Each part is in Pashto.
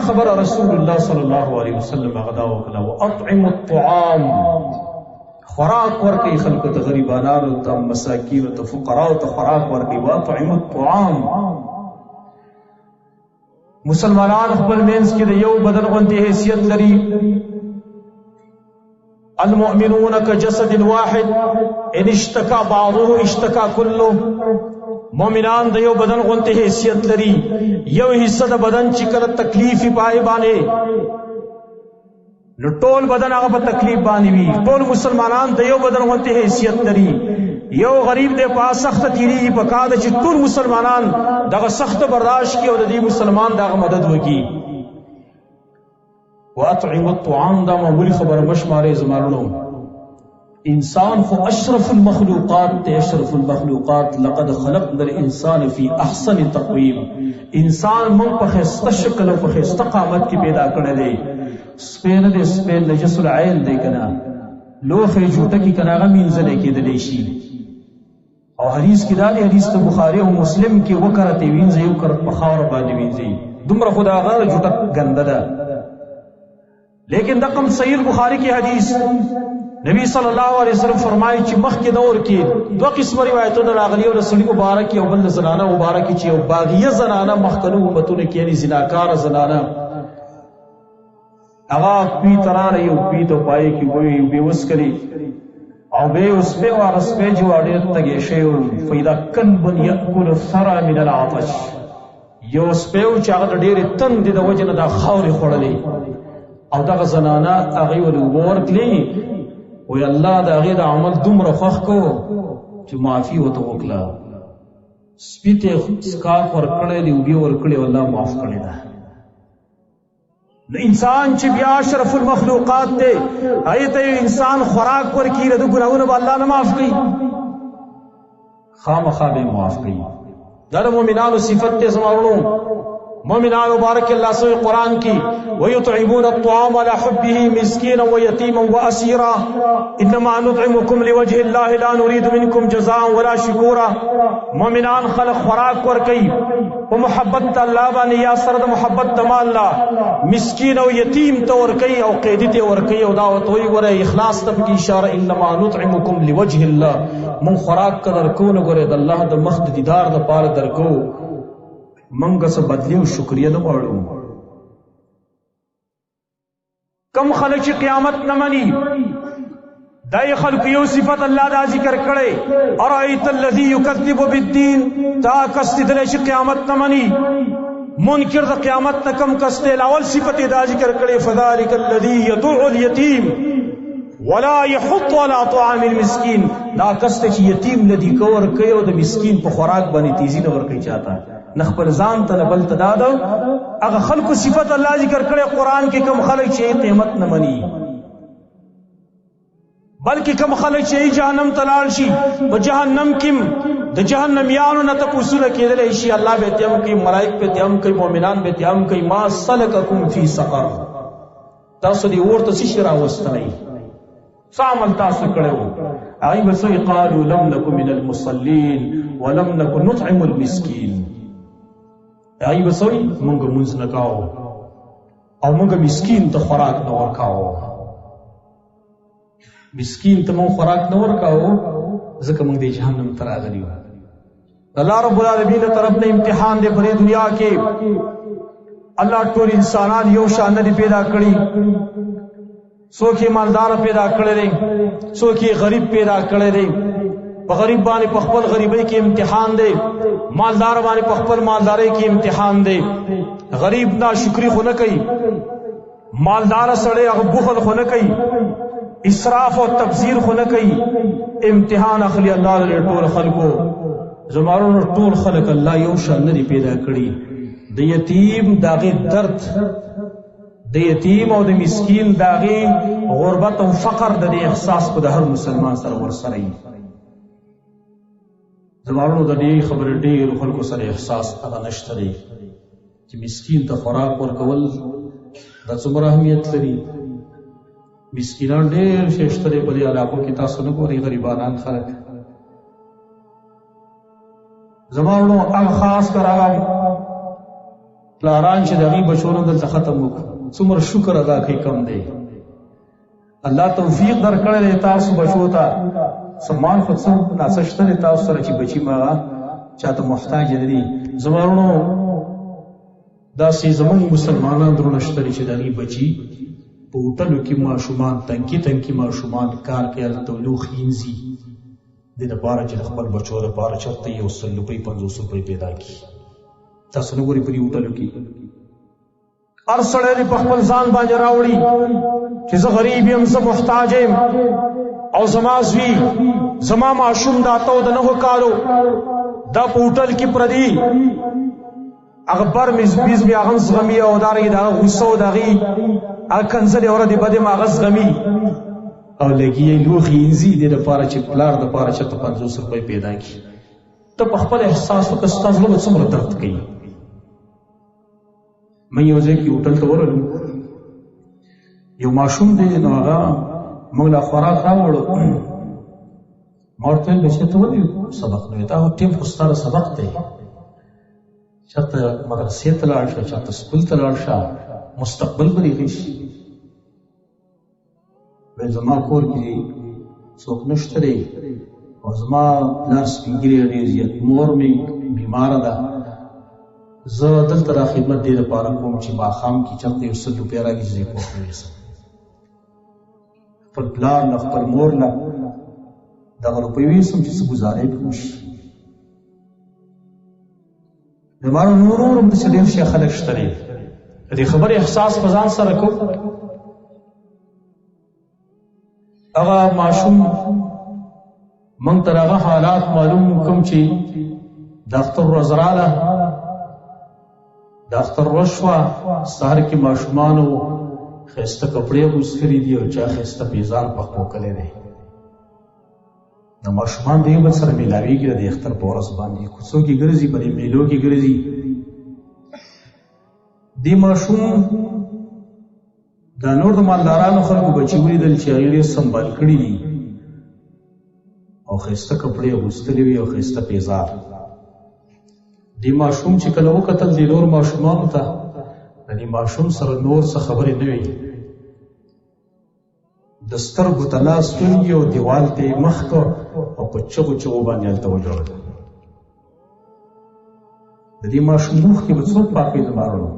خبر رسول الله صلی الله علیه وسلم غدا وکړه واطعم الطعام، خوراک ورکړي خلق ته، غریبانو ته، مساکینو ته، فقراو ته خوراک ورکړي. واطعم الطعام، مسلمانان خپل منځ کې د یو بدن غوندې حیثیت لري. المؤمنون كجسد واحد ان اشتكى بعضه اشتكى كله، مومنان د یو بدن غوندې حیثیت لري. یو حصہ د بدن چې کله تکلیف پای باندې نو ټول بدن هغه په تکلیف باندې وي. ټول مسلمانان د یو بدن غوندې حیثیت لري. یو غریب دې په سخت تیری په کاده چې ټول مسلمانان دغه سخت برداشت کړي او د دې مسلمان دغه مدد وکړي. واطعم الطعام دا معمولی خبر مشماره زمانو. انسان خو اشرف المخلوقات تے، اشرف المخلوقات. لقد خلقنا الانسان فی احسن تقویم، انسان من په خسته شکل او په خسته قامت کې پیدا کړی دی. سپین دې سپین نجس العین دی کنه، لوخه جوټه کې کنه هغه مینځل کېدلی شي. او حدیث کې دا دی، حدیث ته بخاری او مسلم کې وکړه وینځي یو کړ په خاور باندې وینځي، دومره خدا غره جوټه ګنده ده. لیکن دقم صحیح بخاری کی حدیث نبی صلی اللہ علیہ وسلم فرمائی چې مخکې دور کې دو قسم روایتونه راغلي، او د سړي مبارک او بل زنانه مبارک چې او باغیه زنانه مخکنو امتونه کې یعنی زناکار زنانه هغه پی ترانه یو پی ته پای کې وي بیوس کړي او به اوس په وارس په جو اړې تګې شی فیدا کن بن یاکل الثرى من العطش، یو سپیو چې هغه ډېر تند د وجنه د خاورې خوړلې او دغه زنانه هغه ول ورکلی وی الله دا هغه د عمل دومره خوښ کو چې معافي وته وکړه. سپیته سکاف ور کړې دی او بیا ور کړې الله معاف کړی دا. انسان چې بیا اشرف المخلوقات دی، ایته انسان خوراک ور کړي د ګناہوں به الله نه معاف کړي، خامخا به معاف کړي. دا د مؤمنانو صفت ته سماورو. مومنان مبارک اللہ سے قرآن کی وَيُطْعِمُونَ الطُّعَامَ عَلَى حُبِّهِ مِسْكِينًا وَيَتِيمًا وَأَسِيرًا إِنَّمَا نُطْعِمُكُمْ لِوَجْهِ اللَّهِ لَا نُرِيدُ مِنْكُمْ جَزَاءً وَلَا شُكُورًا. مومنان خلق خوراک ور کئی وہ محبت اللہ بانی یا سرد محبت تما اللہ، مسکین او یتیم تو ور کئی او قیدی تے ور کئی او دعوت ہوئی ور اخلاص تب کی اشارہ. انما نطعمکم لوجه اللہ، من خوراک کا درکو نگرے د اللہ د مخد دیدار د پار درکو، منگا سے بدلی و شکریہ نہ پڑھو. کم خلق چی قیامت نہ منی دائی خلق یو صفت اللہ دا ذکر کرے. ارائیت الذی یکذب بالدین، تا کستی دلے چی قیامت نہ منی منکر دا قیامت نہ کم کستے. الاول صفت دا ذکر کرے فذالک الذی یدعو الیتیم ولا يحط على طعام المسکین، دا کستے چی یتیم ندی کور کئیو دا مسکین پا خوراک بانی تیزی نور کئی چاہتا ہے نخبر زان ته بل تدادو. هغه خلق صفت الله ذکر کړي قرآن کې، کم خلق چې قیامت نه مني بلکې کم خلق چې جهنم تلال شي په جهنم کې د جهنميانو نه تاسو له کېدل شي. الله به تیم کوي، ملائک به تیم کوي، مؤمنان به تیم کوي. ما سلککم فی سقر، تاسو دی ورته شي راوستنی عمل تاسو کړو. ای بسوی قالوا لم نکن من المصلین ولم نکن نطعم المسکین. ای بسوی مونږ مونږ نه کاو او مونږ مسکین ته خوراک نه ورکاو، مسکین ته مونږ خوراک نه ورکاو ځکه مونږ د جهنم ته راغلي یو. الله رب العالمین طرف نه امتحان دی په دنیا کې. الله ټول انسانان یو شان نه پیدا کړی، څوک یې مالدار پیدا کړی دی، څوک یې غریب پیدا کړی دی. په غریب باندې په خپل غریبۍ کې امتحان دی، مالدار باندې په خپل مالدارۍ کې امتحان دی. غریب ناشکری خو نه کوي، مالدار سړی هغه بخل خو نه کوي، اسراف او تبذیر خو نه کوي. امتحان اخلي الله له ټول خلکو. زمارونو ټول خلک الله یو شان نه پیدا کړي. د یتیم داغه درد، د یتیم او د مسکین داغه غربت او فقر د احساس په هر مسلمان سره ورسره وي. زمارونو د دې خبرې ډېر خلکو سره احساس هغه نشته دی چې مسکین ته خوراک ورکول د څومره اهمیت لري. مسکینان ډېر شته په دې علاقو کې، تاسو نه ګورئ غریبانان خلک. زمارونو هغه خاص کر هغه پلاران چې د هغې بچونه دلته ختم وکړو، څومره شکر ادا کوي کم دی. الله توفیق درکړی دی تاسو بچو ته، سمان خو څه ناڅه شته دی تاسو سره چې بچي مغه چاته محتاج نه دي. زما وروڼو داسې زمونږ مسلمانان درونه شته چې د هغې بچي په هوټلو کې ماشومان تنکي ماشومان کار کوي، هلته لوښي انځي، دې دپاره چې د خپل بچو دپاره چېرته 100 روپۍ 50 روپۍ پیدا کړي. تاسو نه ګورئ په دې هوټلو کې هر سړی دې په خپل ځان باندې راوړي چې زه غریب یم، زه محتاج یم، او زما زوی زما ماشوم دا ته د 9 کالو دا په هوټل کې پردي، هغه بر میز بیا هغه زغمي او دارنګې د هغه غوسه او د هغې هغه کنځلې اوره د بدې هغه زغمي او لګي یې لوښي انځي دې دپاره چې پلار دپاره چېرته 50 روپۍ پیدا کړي. ته په خپل احساس وکړه ستا زړه به څومره درد کوي. من یو ځای کې هوټل ته ورغلو، یو ماشوم دی نو هغه موږ له خوراک راوړو. ما ورته ویل بچی ته ولې سبق نه وایې؟ دا ټیم خو ستا د سبق دی، چېرته مدرسې ته لاړ شه، چېرته سکول ته لاړ شه، مستقبل به دې ښه شي. ویل زما کور کې څوک نشته دی او زما پلار سپین ږیری ډېر زیات، مور مې بیماره ده، زه دلته را خدمت دې دپاره کوم چې ماښام کې چېرته 100 روپۍ راکړي چې زه یې کور ته ویوسم. خپل پلار نه خپل مور نه دغه روپۍ ویوسم چې څه ګزارې پرې وشي. زما نور هم داسې ډېر شي خلک شته دی، د دې خبرې احساس په ځان سره کوم. هغه ماشوم موږ تر هغه حالات معلوم کوم چې د اختر ورځ راغله، د اختر ورځ شوه، سهار کې ماشومانو خیسته کپړې اغوستلي دي او چا خیسته پیزان پخپو کلی دی. نو ماشومان د یو بل سره میلاویږي د اختر په ورځ باندې، کوڅو کې ګرځي، په دې میلو کې ګرځي. دې ماشوم دا نور د مالدارانو خلکو بچي ولیدل چې هغې ډېر سنبال کړي دي او ښایسته کپړې اغوستلې وي او ښایسته پیزار. دې ماشوم چې کله وکتل دې نور ماشومانو ته، د دې ماشوم سره نور څه خبرې نه وي، د سترګو ته لاس ونیو او دیوال ته یې مخ کړ او په چغو چغو باندې هلته وژړل. د دې ماشوم اوښکې به څوک پاکوي؟ زما وروڼو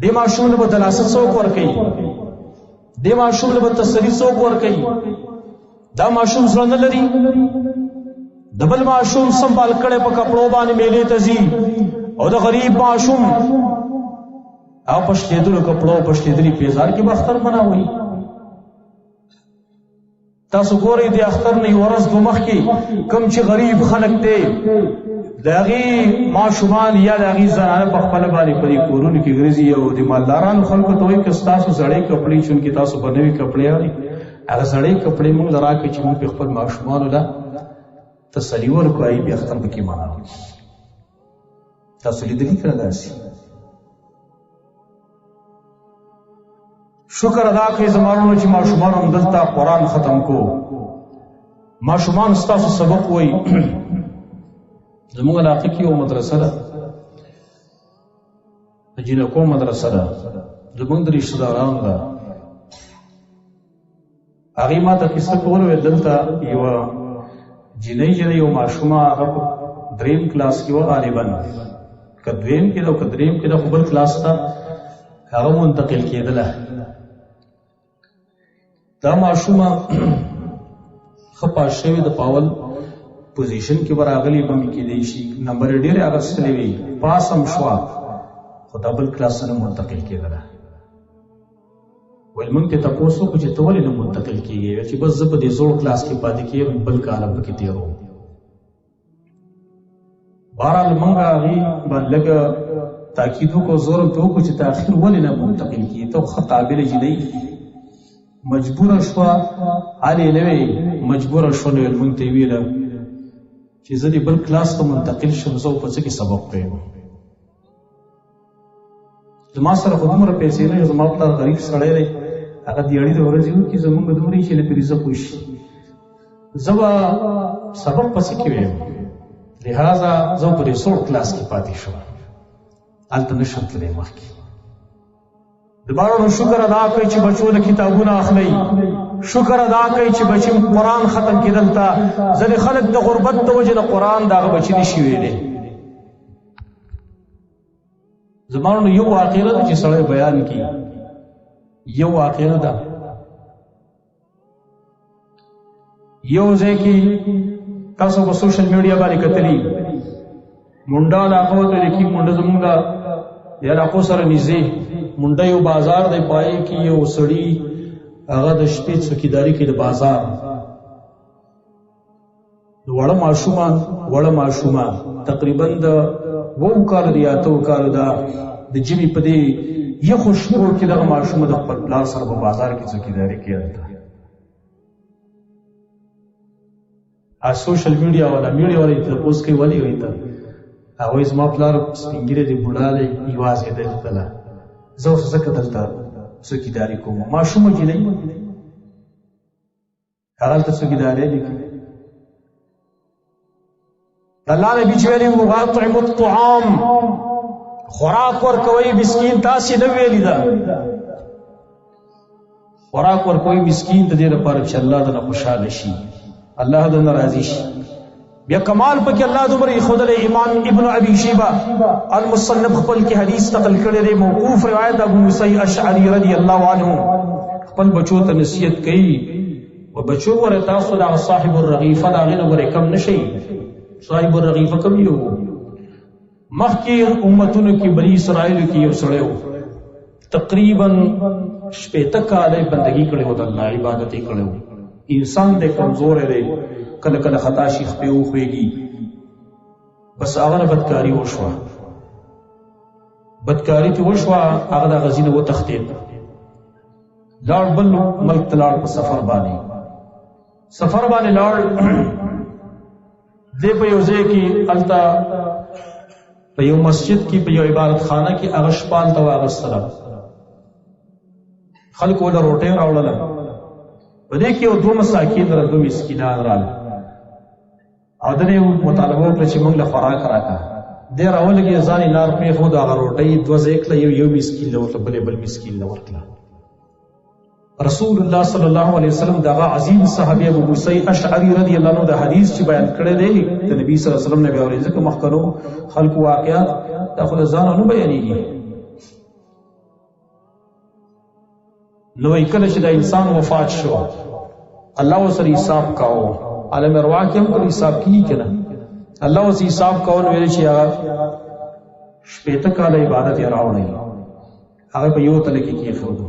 دې ماشوم له به دلاسه څوک ورکوي؟ دې ماشوم له به تسلي څوک ورکوي؟ دا ماشوم زړه نه لري، د بل ماشوم سنبال کړی په کپړو باندې میلې ته ځي، او د غریب ماشوم او په شلېدلو کپړو په شلېدلي پیزار کې به اختر مناوئ. تاسو ګورئ د اختر نه یو ورځ دوه مخکې کوم چې غریب خلک دی د هغې ماشومان یا د هغې زنانه په خپله باندې په دې کورونو کې ګرځي او د مالدارانو خلکو ته وایي که ستاسو زړې کپړې چونکې تاسو به نوي کپړې اړئ، هغه زړې کپړې موږ له راکړئ چې موږ پې خپل ماشومانو له تسلي ورکړو، هغې بیا اختر پکې مناوي. تاسو لیدلي که نه داسې؟ شکر ادا کړئ زما وروڼو چې ماشومان هم دلته قرآن ختم کو، ماشومان ستاسو سبق وایي. زموږ علاقه کې یو مدرسه ده، د جینکو مدرسه ده، زموږ د رشته دارانو ده. هغې ما ته قصه کوله، ویل دلته یوه جینۍ چې ده، یو ماشومه هغه په 3 کلاس کې وه، غالبا که 2 کې ده او که 3 کې ده، خو بل کلاس ته هغه منتقل کېدله. دا ماشومه ښه پاس شوې ده، په اول پوزیشن کې به راغلې به مې کېدی شي، نمبر یې ډېرې اخیستلې وي، پاس هم شوه، خو دا بل کلاس ته نه منتقل کېدله. ویل موږ ته تپوس وکړو چې ته ولې نه منتقل کېږې؟ چې بس زه په دې زوړ کلاس کې پاتې کېږم، بل کال هم پکې تېروم. بهرحال موږ هغې باندې لږه تاکید وکړو، زور هم پرې وکړو چې ته اخر ولې نه منتقل کېږې؟ ته ښه قابله جینۍ مجبوره شوه، حال یې نه وی مجبوره شوه. نو ویل موږ ته یې ویله چې زه دې بل کلاس ته منتقل شم، زه په څه کې سبق کویم. زما سره خو دومره پیسې نه وي، زما پلار غریب سړی دی، هغه دیاړي د ورځې وکړي، زمونږ دومره چې له پرې زه پوه شي، زه به سبق پسې کې ویم. لہذا زه په دې 16 کلاس کې پاتې شوم. هلته نشم تللی مخکې. د باڼو شکر ادا کوي چې بچو له کتابونه اخلي، شکر ادا کوي چې بچي قرآن ختم کېدل ته ځینې خلک د غربت د وجې نه قرآن د هغه بچي نشي ویلی. زما نو یو واقعه ده چې سړی بیان کړي، یو واقعه ده. یو ځای کې تاسو په سوشل میډیا باندې کتلی، مونډه علاقه ته لیکي، مونډه زمونږ د علاقو سره نږدې مونډه یو بازار دی، پای کې یو سړي هغه د شپې څوکیداري کوي د بازار. د وړه ماشومان تقریبا د 2 کال د 8 کال د ژمي په دې یخو شپو کې دغه ماشوم د خپل پلار سره په بازار کې څوکیداري کوي. سوشل میډیا والا تپوس کوي ولې وایي ته هغوی زما پلار سپین ږیری دی، بوډا دی، یوازې دی تله، زه اوس ځکه دلته څوکیداري کوم. ماشومه نجلۍ هغه هلته څوکیداري دی کوي. الله نبي چې ویلي وو اطعموا الطعام، خوراک ورکوئ مسکین. تاسې نه ویلي ده خوراک ورکوئ مسکین د دې لپاره چې الله دنه خوشحاله شي، الله دنه راضي شي. بیا کمال پکې الله دومره ایښودلی. امام ابن ابي شیبه المصنف خپل کې حدیث نقل کړی دی، موقوف روایت ابو موسی اشعری رضی الله عنه خپل بچو ته نصیحت کوي، و بچو ګوره تاسو د صاحب الرغیفه د هغې نه ګوره کم نه شئ. صاحب الرغیفه کم یو مخکې امتونو کې بني اسرائیلو کې یو سړی و، تقریبا 80 کاله بندګي کړې وه، د الله عبادت یې کړی و. انسان دی کمزوری دی، کله کله خطا شي خپې وخوېږي، بس هغه نه بدکاري وشوه، بدکاري ترې وشوه، هغه د غزي نه وتښتېد، لاړ بل ملک ته لاړ، په سفر باندې لاړ. دی په یو ځای کې هلته په یو مسجد کې په یو عبادت خانه کې هغه شپه هلته واغېستله، خلکو له روټۍ راوړله. په دې کې یو 2 مساکین را 2 مسکینان راغله، او د دې مطالبه وکړه چې موږ له خوراک راکړه. دی راولګېد، ځان یې لار پرېښود، هغه روټۍ 2 ځای کړه، یو مسکین له ورکړه، بل مسکین له ورکړه. رسول الله صلی الله علیه وسلم دغه عظیم صحابي ابو موسی اشعری رضی الله عنه د حدیث چې بیان کړی دی د نبی صلی الله علیه وسلم نه بیا اوري، ځکه مخکنو خلکو واقعات دا خو د ځانه نه بیانېږي. نو کله چې د انسان وفات شو، الله ورسره حساب کاوه، عالم ارواح کې هم کله حساب کیږي که نه، الله ورسره حساب کاوه. نو ویل چې هغه 80 کاله عبادت یې راوړی، هغه په یو تله کې کېښودو.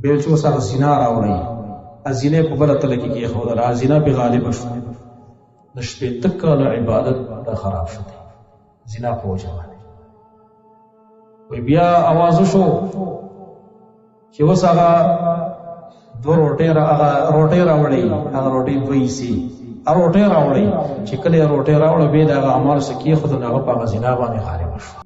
بیل چې اوس هغه زنا راوړی، زینې په بله تله کې کېښودله، زنا پې غالبه شو، د 80 کاله عبادت دا خراب شو، زنا په وجه باندې. وی بیا آواز وشو چې اوس هغه 2 روټۍ راوړی، هغه روټۍ 2 حصې روټۍ راوړی. چې کله یې روټۍ راوړه، بیا د هغه اعمالو څه کېښودل، هغه په هغه زنا باندې غالبه شو.